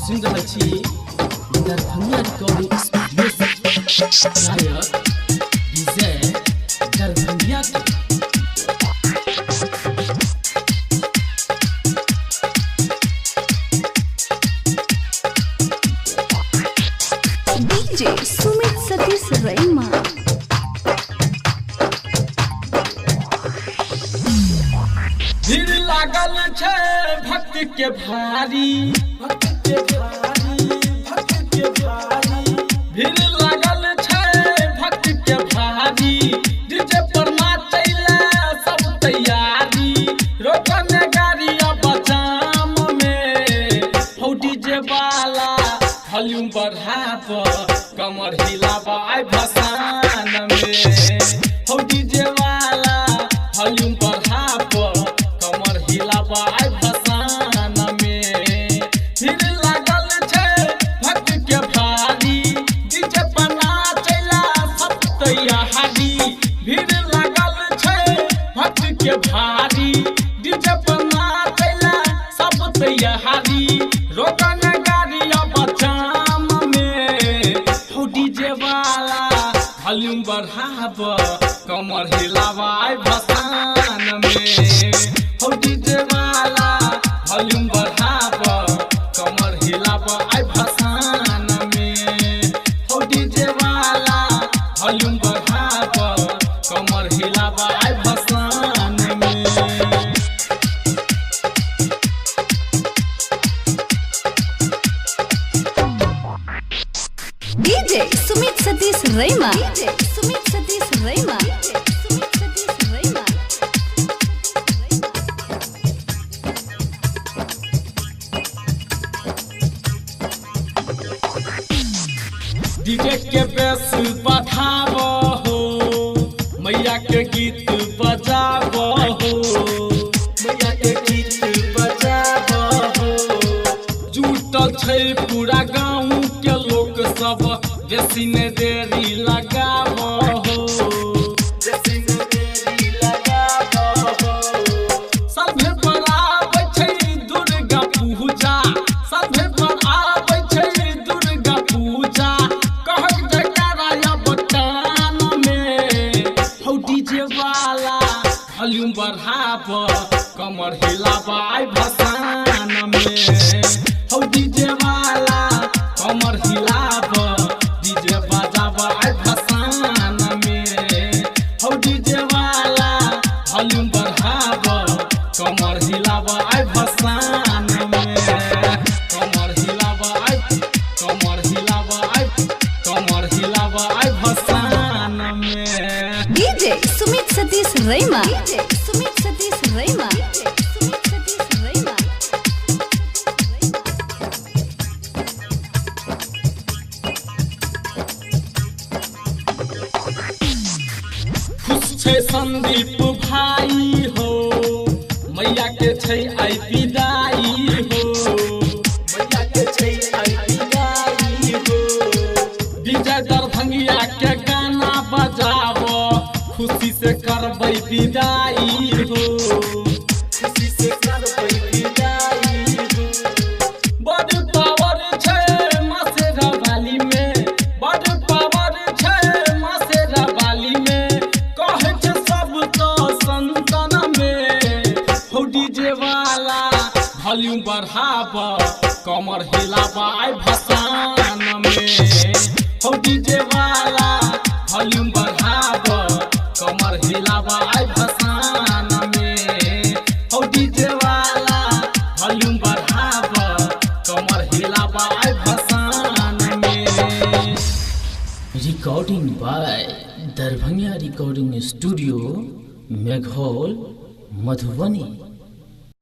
सुन रहल छी दरभंगा रिकॉर्डिंग स्टूडियो से गायक विजय दरभंगिया डीजे सुमित सतीश रैमा। भीड़ लागल छे भक्त के भारी, भक्त के भारी, भक्त के भारी। भीड़ लागल छे भक्त के भारी, डीजे पर नाचैला सब तैयारी। रोकन गाड़ी अब जाम में, हो डीजे वाला वॉल्यूम बढ़ाब, कमर हिलाबा आई भसान में। हो डीजे वाला वॉल्यूम बढ़ाब, कमर हिलाबा आई भसान में। भीड़ लागल छे भक्त के भारी, डीजे पर नाचैला सब तैयारी। भीड़ लागल छे भक्त के भारी, डीजे पर नाचैला सब तैयारी। रोकन गाड़ी अब जाम में, हो डीजे वाला वॉल्यूम बढ़ाब, कमर हिलाबा आई भसान में। हो डीजे वाला वॉल्यूम बढ़ाब, कमर हिलाबा आई भसान में। हो डीजे वाला वॉल्यूम बढ़ाब, कमर हिलाबा आई भसान में। DJ Sumit Satish रैमा। DJ Sumit Satish रैमा। Sumit Satish रैमा। DJ के बेस बढ़ाब हो, मैया के गीत बजाब हो, मैया के गीत बजाब हो। जुटल छै पूरा गाँव के लोग सब, बेसी ने देरी लगाब हो, बेसी ने देरी लगाब हो। सभे पर आबै छै दुर्गा पूजा, सभे पर आबै छै दुर्गा पूजा। कहक जयकारा अब कान में, हो डीजे वाला वॉल्यूम बढ़ाब, कमर हिलाबा आई भसान में। हो डीजे वाला कमर हिलाब, डीजे बजाब आई भसान में। हो डीजे वाला वॉल्यूम बढ़ाब, कमर हिलाब आई भसान में। कमर हिलाब आई, कमर हिलाब आई, कमर हिलाब आई भसान में। डीजे सुमित सतीश रैमा। डीजे सुमित सतीश रैमा। सुमित सतीश रैमा। खुश छै संदीप भाई हो, मैया के छै आई विदाई हो, मैया के छै आई विदाई हो। विजय दरभंगिया के गाना बजाब, खुशी से करबै विदाई हो, खुशी से करबै विदाई हो। बड़ पावर छै मसेरा वाली में, बड़ पावर छै मसेरा वाली में। कहै छै सब तो संतन में, हो डीजे वाला वॉल्यूम बढ़ाब, कमर हिलाबा आई भसान में। हो डीजे वाला वॉल्यूम बढ़ाब, कमर हिलाबा आई भसान में। हो डीजे वाला वॉल्यूम बढ़ाब, कमर हिलाबा आई भसान में। Recording by Darbhanga recording studio, Meghol, Madhubani.